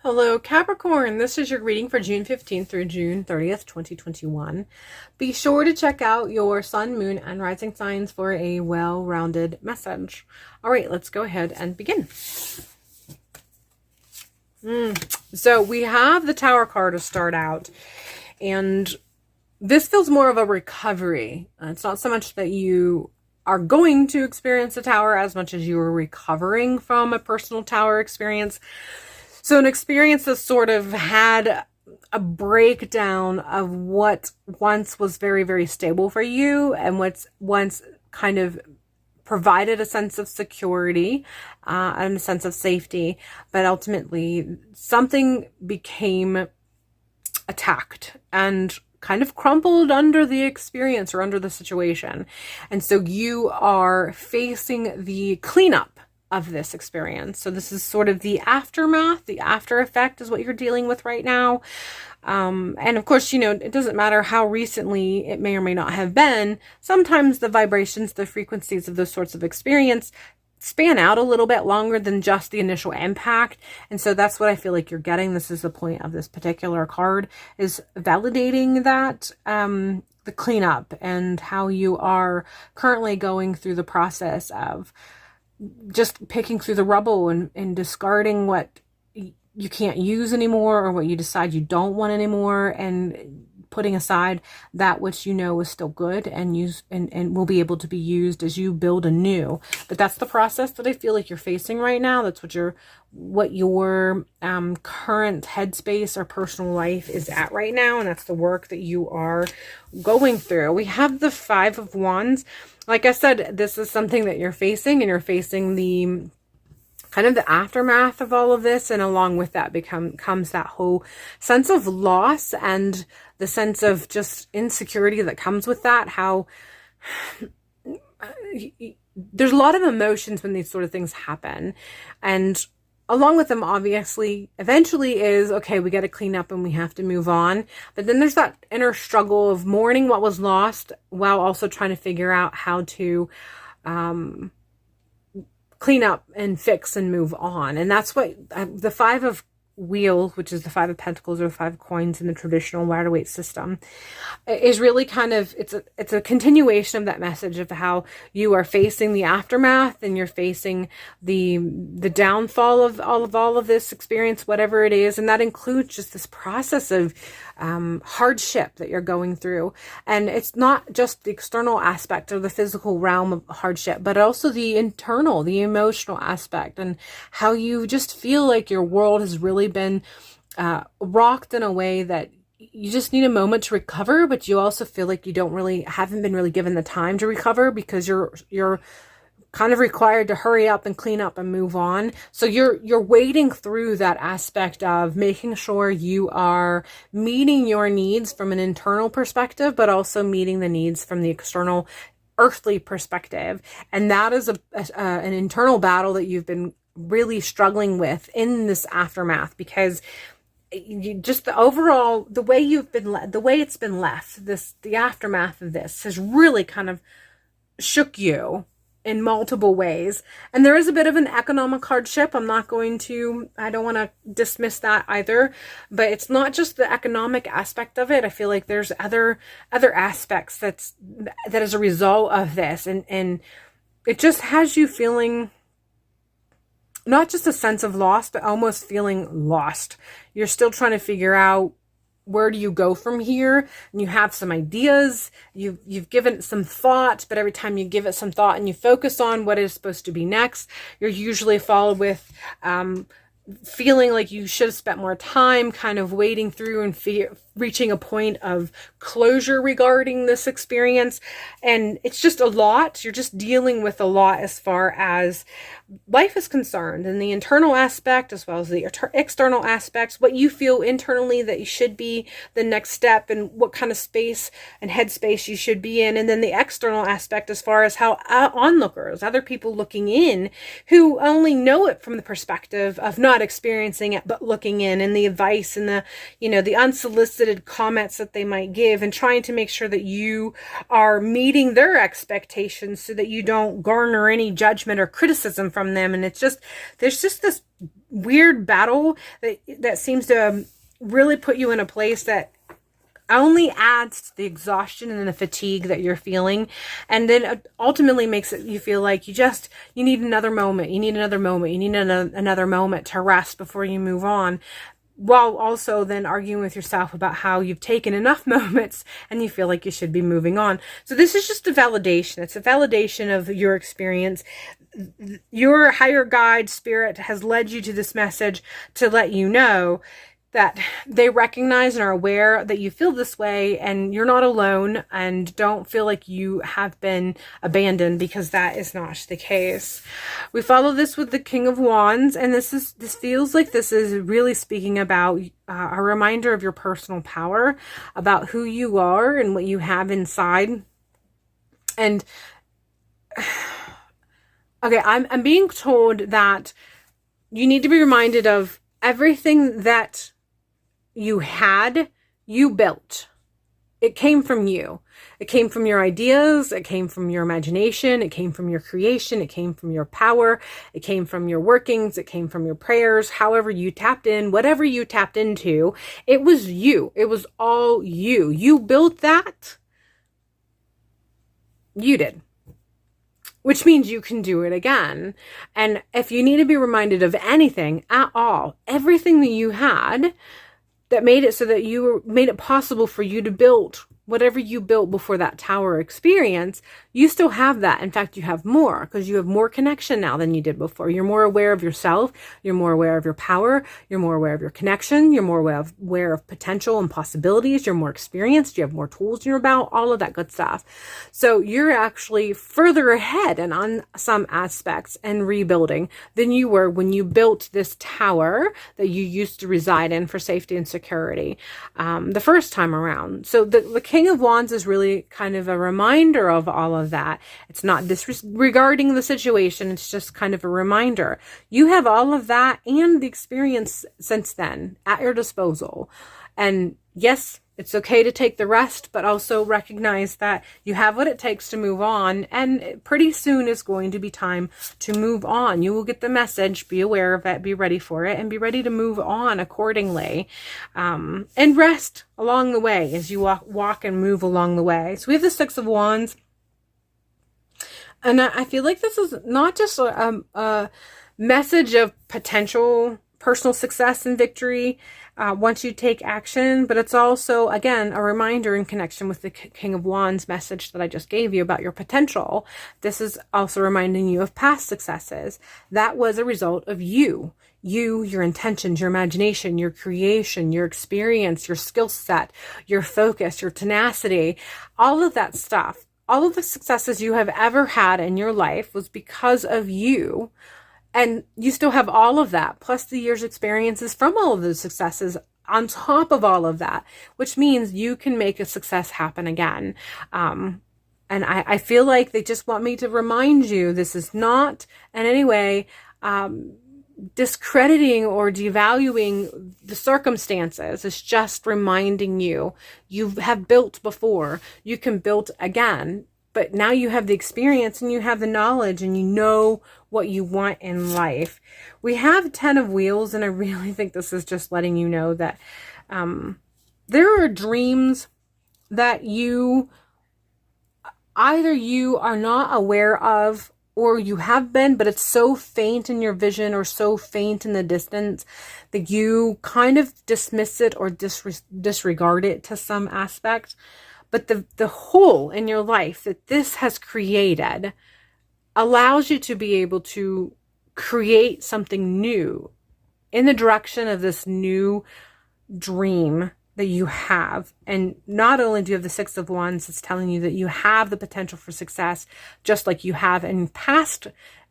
Hello Capricorn, this is your reading for June 15th through June 30th, 2021. Be sure to check out your sun, moon, and rising signs for a well-rounded message. All right, let's go ahead and begin. So we have the Tower card to start out, and this feels more of a recovery. It's not so much that you are going to experience the Tower as much as you are recovering from a personal Tower experience. So an experience that sort of had a breakdown of what once was very, very stable for you and what's once kind of provided a sense of security and a sense of safety. But ultimately, something became attacked and kind of crumpled under the experience or under the situation. And so you are facing the cleanup of this experience. So this is sort of the aftermath, the after effect is what you're dealing with right now. And of course, you know, it doesn't matter how recently it may or may not have been. Sometimes the vibrations, the frequencies of those sorts of experience span out a little bit longer than just the initial impact. And so that's what I feel like you're getting. This is the point of this particular card, is validating that, the cleanup and how you are currently going through the process of just picking through the rubble and discarding what you can't use anymore or what you decide you don't want anymore, and putting aside that which you know is still good and will be able to be used as you build anew. But that's the process that I feel like you're facing right now. That's what your current headspace or personal life is at right now, and that's the work that you are going through. We have the Five of Wands. Like I said, this is something that you're facing, and you're facing the kind of the aftermath of all of this, and along with that comes that whole sense of loss and the sense of just insecurity that comes with that. How there's a lot of emotions when these sort of things happen, and along with them, obviously, eventually is, okay, we got to clean up and we have to move on. But then there's that inner struggle of mourning what was lost while also trying to figure out how to clean up and fix and move on. And that's what the Five of Wheels, which is the Five of Pentacles or the Five of Coins in the traditional Rider-Waite system, is really kind of, it's a continuation of that message of how you are facing the aftermath and you're facing the downfall of all of this experience, whatever it is. And that includes just this process of hardship that you're going through. And it's not just the external aspect or the physical realm of hardship, but also the internal, the emotional aspect, and how you just feel like your world has really been rocked in a way that you just need a moment to recover, but you also feel like you haven't been really given the time to recover because you're kind of required to hurry up and clean up and move on. So you're wading through that aspect of making sure you are meeting your needs from an internal perspective, but also meeting the needs from the external earthly perspective. And that is an internal battle that you've been really struggling with in this aftermath, because just the overall, the way it's been left, the aftermath of this has really kind of shook you in multiple ways. And there is a bit of an economic hardship. I don't want to dismiss that either, but it's not just the economic aspect of it. I feel like there's other aspects that is a result of this. And it just has you feeling not just a sense of loss, but almost feeling lost. You're still trying to figure out, where do you go from here? And you have some ideas, you've given it some thought, but every time you give it some thought and you focus on what is supposed to be next, you're usually followed with feeling like you should have spent more time kind of wading through and reaching a point of closure regarding this experience. And it's just a lot. You're just dealing with a lot as far as life is concerned, and the internal aspect as well as the external aspects, what you feel internally that you should be the next step, and what kind of space and headspace you should be in. And then the external aspect as far as how onlookers, other people looking in, who only know it from the perspective of not experiencing it, but looking in, and the advice and the unsolicited comments that they might give, and trying to make sure that you are meeting their expectations so that you don't garner any judgment or criticism from them. And it's just, there's just this weird battle that seems to really put you in a place that only adds to the exhaustion and the fatigue that you're feeling, and then ultimately makes it you feel like you need another moment, you need another moment, you need another moment to rest before you move on, while also then arguing with yourself about how you've taken enough moments and you feel like you should be moving on. So this is just a validation. It's a validation of your experience. Your higher guide spirit has led you to this message to let you know that they recognize and are aware that you feel this way, and you're not alone, and don't feel like you have been abandoned, because that is not the case. We follow this with the King of Wands, and this feels like this is really speaking about a reminder of your personal power, about who you are and what you have inside. And okay, I'm being told that you need to be reminded of everything that you had, you built. It came from you. It came from your ideas. It came from your imagination. It came from your creation. It came from your power. It came from your workings. It came from your prayers. However you tapped in, whatever you tapped into, it was you. It was all you. You built that. You did. Which means you can do it again. And if you need to be reminded of anything at all, everything that you had that made it so that made it possible for you to build whatever you built before that tower experience, you still have that. In fact, you have more, because you have more connection now than you did before. You're more aware of yourself. You're more aware of your power. You're more aware of your connection. You're more aware of potential and possibilities. You're more experienced. You have more tools in your belt, all of that good stuff. So you're actually further ahead and on some aspects and rebuilding than you were when you built this tower that you used to reside in for safety and security the first time around. So the King of Wands is really kind of a reminder of all of that. It's not disregarding the situation. It's just kind of a reminder. You have all of that and the experience since then at your disposal. And yes, it's okay to take the rest, but also recognize that you have what it takes to move on. And pretty soon is going to be time to move on. You will get the message, be aware of it, be ready for it, and be ready to move on accordingly. And rest along the way as you walk and move along the way. So we have the Six of Wands. And I feel like this is not just a message of potential personal success and victory once you take action, but it's also, again, a reminder in connection with the King of Wands message that I just gave you about your potential. This is also reminding you of past successes. That was a result of you, your intentions, your imagination, your creation, your experience, your skill set, your focus, your tenacity, all of that stuff. All of the successes you have ever had in your life was because of you. And you still have all of that, plus the year's experiences from all of those successes on top of all of that, which means you can make a success happen again. And I feel like they just want me to remind you, this is not in any way discrediting or devaluing the circumstances. It's just reminding you have built before, you can build again. But now you have the experience and you have the knowledge and you know what you want in life. We have 10 of Wheels, and I really think this is just letting you know that there are dreams that either you are not aware of, or you have been, but it's so faint in your vision or so faint in the distance that you kind of dismiss it or disregard it to some aspect. But the whole in your life that this has created allows you to be able to create something new in the direction of this new dream that you have. And not only do you have the Six of Wands, it's telling you that you have the potential for success, just like you have in past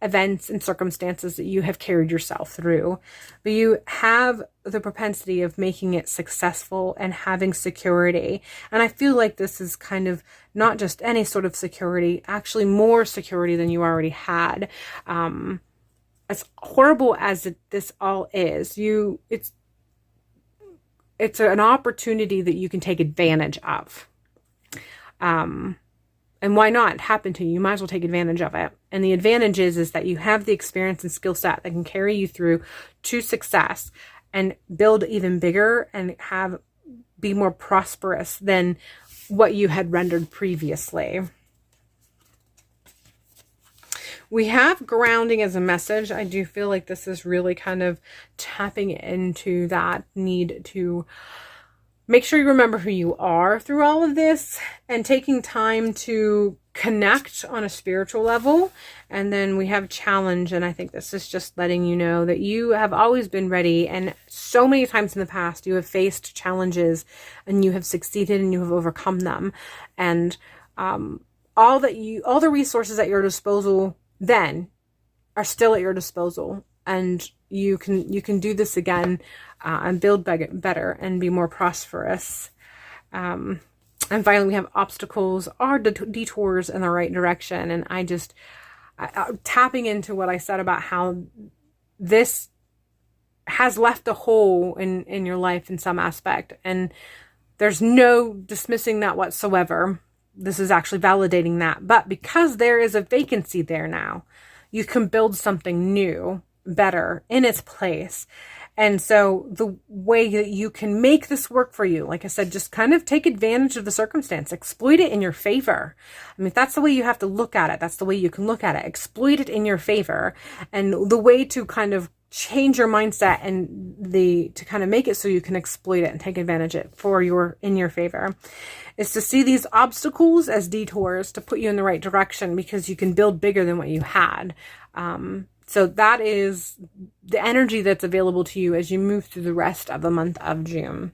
events and circumstances that you have carried yourself through, but you have the propensity of making it successful and having security. And I feel like this is kind of not just any sort of security, actually more security than you already had. As horrible as this all is, it's an opportunity that you can take advantage of. And why not happen to you? You might as well take advantage of it. And the advantage is that you have the experience and skill set that can carry you through to success and build even bigger and be more prosperous than what you had rendered previously. We have grounding as a message. I do feel like this is really kind of tapping into that need to make sure you remember who you are through all of this and taking time to connect on a spiritual level. And then we have challenge. And I think this is just letting you know that you have always been ready. And so many times in the past, you have faced challenges and you have succeeded and you have overcome them. And all the resources at your disposal then are still at your disposal. And you can do this again and build better and be more prosperous. And finally, we have obstacles are detours in the right direction. And I tapping into what I said about how this has left a hole in your life in some aspect. And there's no dismissing that whatsoever. This is actually validating that. But because there is a vacancy there now, you can build something new, better in its place. And so the way that you can make this work for you, like I said, just kind of take advantage of the circumstance, exploit it in your favor. I mean, if that's the way you have to look at it, that's the way you can look at it, exploit it in your favor. And the way to kind of change your mindset and to kind of make it so you can exploit it and take advantage of it in your favor is to see these obstacles as detours to put you in the right direction, because you can build bigger than what you had. So that is the energy that's available to you as you move through the rest of the month of June.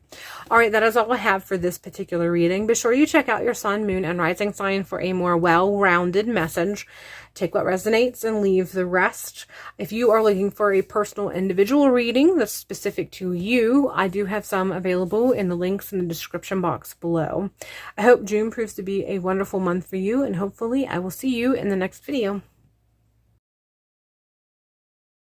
All right, that is all I have for this particular reading. Be sure you check out your sun, moon, and rising sign for a more well-rounded message. Take what resonates and leave the rest. If you are looking for a personal individual reading that's specific to you, I do have some available in the links in the description box below. I hope June proves to be a wonderful month for you, and hopefully I will see you in the next video.